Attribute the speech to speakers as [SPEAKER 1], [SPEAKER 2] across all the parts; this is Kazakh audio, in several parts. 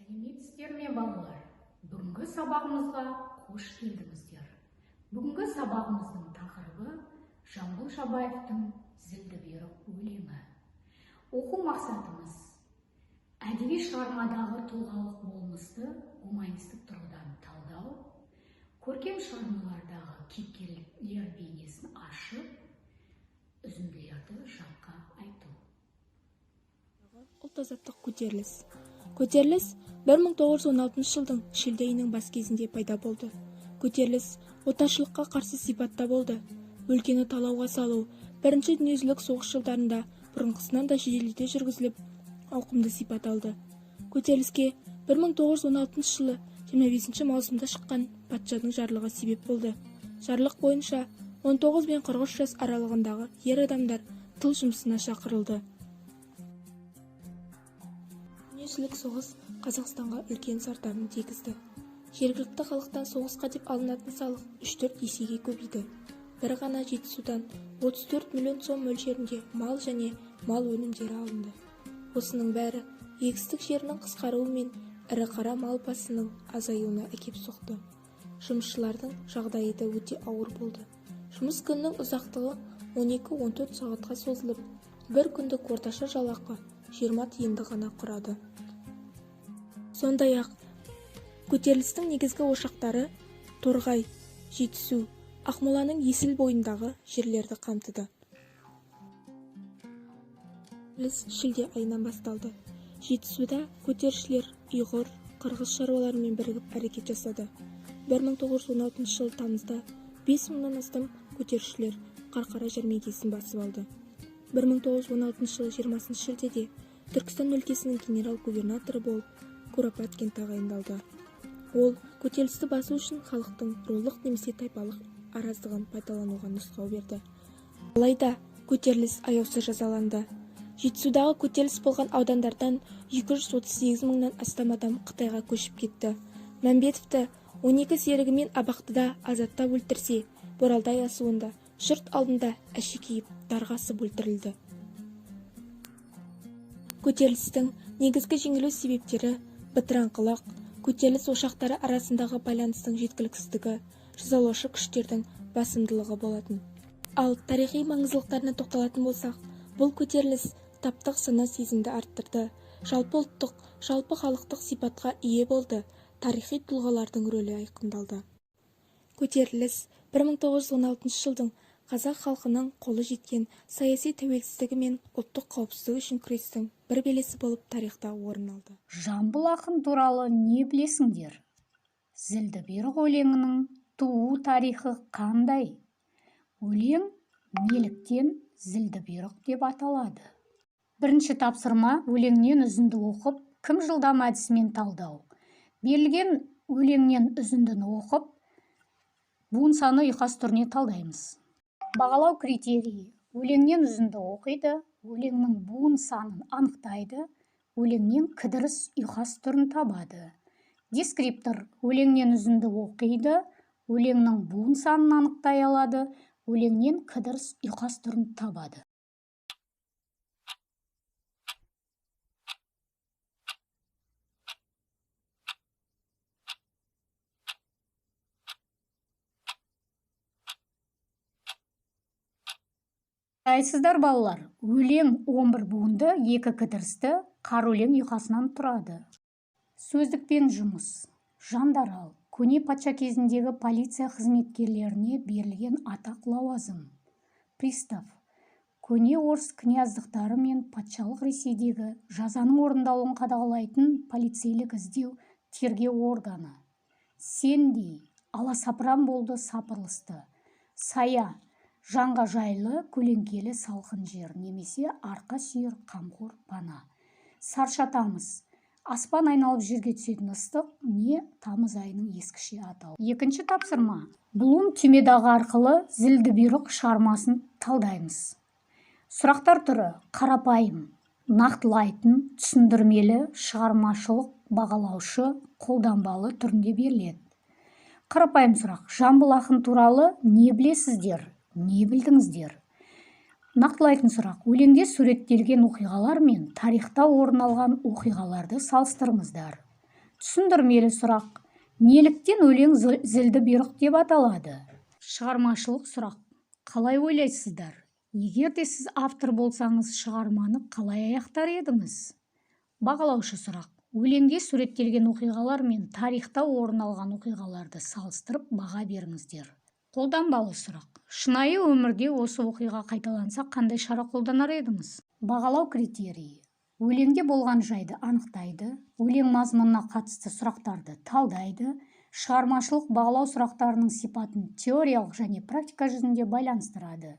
[SPEAKER 1] Сәлеметсіздер ме балалар? Бүгінгі сабағымызға қош келдіңіздер. Бүгінгі сабағымыздың тақырыбы Жамбыл Шабаевтың «Зілді бұйрық» өлеңі. Оқу мақсатымыз әдеби шығармадағы тұлғалық болмысты гуманистік тұрғыдан талдау, көркем шығармалардағы кейіпкерлер бейнесін ашып, үзінділерді жатқа айту.
[SPEAKER 2] Ұлт-азаттық көтеріліс. Көтеріліс 1916 жылдың шілде айының бас кезінде пайда болды. Көтеріліс отаршылыққа қарсы сипатта болды. Өлкені талауға салу Бірінші дүниежүзілік соғыс жылдарында бұрынғысынан да жеделдете жүргізіліп, ауқымды сипат алды. Көтеріліске 1916 жылы 25 маусымда шыққан патшаның жарлығы себеп болды. Жарлық бойынша 19 бен 43 жас аралығындағы ер адамдар тыл жұмысына шақырылды. Дүниежүзілік соғыс Қазақстанға үлкен зардабын тигізді. Жергілікті халықтан соғысқа деп алынатын салық 3-4 есеге көбейді. Бір ғана Жетісудан 34 миллион сом мөлшерінде мал және мал өнімдері алынды. Осының бәрі егістік жерінің қысқаруы мен ірі қара мал басының азаюына әкеп соқты. Жұмысшылардың жағдайы да өте ауыр болды. Жұмыс күнінің ұзақтығы 12-14 сағатқа созылып, бір күндік орташа жалақы 20 тиынды ғана құрады. Сондай-ақ, көтерілістің негізгі ошақтары Торғай, Жетісу, Ақмоланың Есіл бойындағы жерлерді қамтыды. Көтеріліс шілде айынан басталды. Жетісуда көтерілісшілер ұйғыр, қырғыз шаруаларымен бірігіп әрекет жасады. 1916 жыл тамызда 5000-нан астам көтерілісшілер Қарқара жәрмеңкесін басып алды. 1916 жыл 20 шілдеде Түркістан өлкесінің генерал-губернаторы болып Куропаткин тағайындалды. Ол көтерілісті басу үшін халықтың рулық немесе тайпалық араздығын пайдалануға нұсқау берді. Алайда көтеріліс аяусыз жазаланды. Жетісудағы көтеріліс болған аудандардан 238 мыңнан астам адам Қытайға көшіп кетті. Мәмбетовті 12 серігімен Абақтыда азаттап өлтірсе, Боралдай асуында жұрт алдында әшекейіп дарғасып өлтірілді. Көтерілістің негізгі жеңілу себептері бытыраңқылық, көтеріліс ошақтары арасындағы байланыстың жеткіліксіздігі, жазалаушы күштердің басымдылығы болатын. Ал тарихи маңыздылықтарына тоқталатын болсақ, бұл көтеріліс таптық сана сезімді арттырды, жалпы ұлттық, жалпы халықтық сипатқа ие болды, тарихи тұлғалардың рөлі айқындалды. Көтеріліс 1916 жылдың қазақ халқының қолы жеткен саяси тәуелсіздігі мен ұлттық қауіпсіздігі үшін күрестің бір белесі болып тарихта орын алды.
[SPEAKER 1] Жамбыл ақын туралы не білесіңдер? Зілді бұйрық өлеңінің туу тарихы қандай? Өлең неліктен зілді бұйрық деп аталады? Бірінші тапсырма өлеңнен үзінді оқып, кім жылдам әдісімен талдау. Берілген өлеңнен үзіндіні оқып, буын саны ұйқас түріне талдаймыз. Бағалау критерийі: өлеңнен үзінді оқиды, өлеңнің буын санын анықтайды, өлеңнен кідіріс ұйқас түрін табады. Дескриптор: өлеңнен үзінді оқиды, өлеңнің буын санын анықтай алады, өлеңнен кідіріс ұйқас түрін табады. Айтсыздар балалар, өлең 11 буынды, 2 кідірісті, қар өлең ұйқасынан тұрады. Сөздікпен жұмыс. Жандарал, көне патша кезіндегі полиция қызметкерлеріне берілген атақ лауазым. Пристав, көне орыс князьдықтары мен патшалық Ресейдегі жазаның орындалуын қадағалайтын полицейлік іздеу тергеу органы. Сендей, аласапыран болды сапырлысты. Сая, жанға жайлы, көлеңкелі салқын жер, немесе арқа сүйер қамқор пана. Саршатамыз, аспан айналып жерге түсетін ыстық, не тамыз айының ескіше атауы. Екінші тапсырма. Блум түймедағы арқылы зілді бұйрық шығармасын талдаймыз. Сұрақтар түрі: қарапайым, нақтылайтын, түсіндірмелі, шығармашылық, бағалаушы, қолданбалы түрінде беріледі. Қарапайым сұрақ: Жамбыл ақын туралы не білесіздер? Не білдіңіздер? Нақтылайтын сұрақ: өлеңде суреттелген оқиғалар мен тарихта орын алған оқиғаларды салыстырыңыздар. түсіндірмелі сұрақ. Неліктен өлең зілді бұйрық деп аталады? Шығармашылық сұрақ. Қалай ойлайсыздар? Егер де сіз автор болсаңыз, шығарманы қалай аяқтар едіңіз? Бағалаушы сұрақ. Өлеңде суреттелген оқиғалар мен тарихта орын алған оқиғаларды салыстырып баға беріңіздер. Қолданбалы сұрақ. Шынайы өмірде осы оқиға қайталанса, қандай шара қолданар едіңіз? Бағалау критерийі. Өлеңде болған жайды анықтайды, өлең мазмұнына қатысты сұрақтарды талдайды, шығармашылық бағалау сұрақтарының сипатын теориялық және практика жүзінде байланыстырады.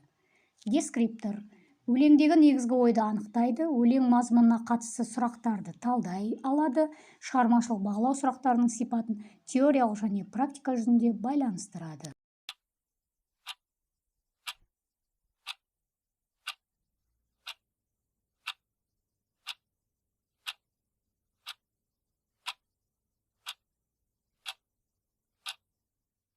[SPEAKER 1] Дескриптор. Өлеңдегі негізгі ойды анықтайды, өлең мазмұнына қатысты сұрақтарды талдай алады, шығармашылық бағалау сұрақтарының сипатын теориялық және практика жүзінде байланыстырады.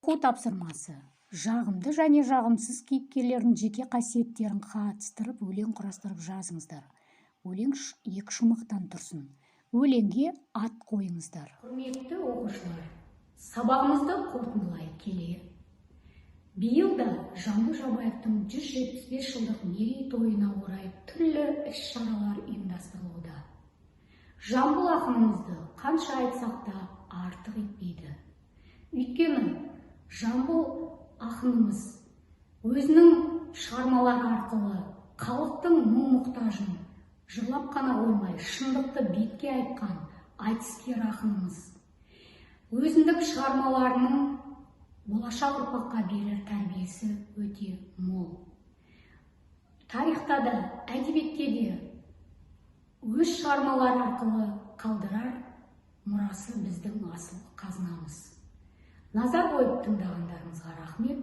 [SPEAKER 1] Оқу тапсырмасы. Жағымды және жағымсыз кейіпкерлердің жеке қасиеттерін қатыстырып, өлең құрастырып жазыңыздар. Өлең 2 шумақтан тұрсын. Өлеңге ат қойыңыздар. Құрметті оқушылар, сабағымызды қорытындылай келе. Биыл да Жамбыл Жабаевтың 175 жылдық мерейтойына орай түрлі іс-шаралар ұйымдастырылуда. Жамбыл ақынымызды қанша айтсақ та артық етпейді. Өйткені Жамбыл ақынымыз өзінің шығармалары арқылы халықтың мұң-мұқтажын жырлап қана қоймай, шындықты бетке айтқан айтыскер ақынымыз. Өзіндік шығармаларының болашақ ұрпаққа берер тәрбиесі өте мол. Тарихта да, әдебиетте де өз шығармалары арқылы қалдырар мұрасы біздің асыл қазынамыз. Назар қойып тыңдағандарыңызға рахмет.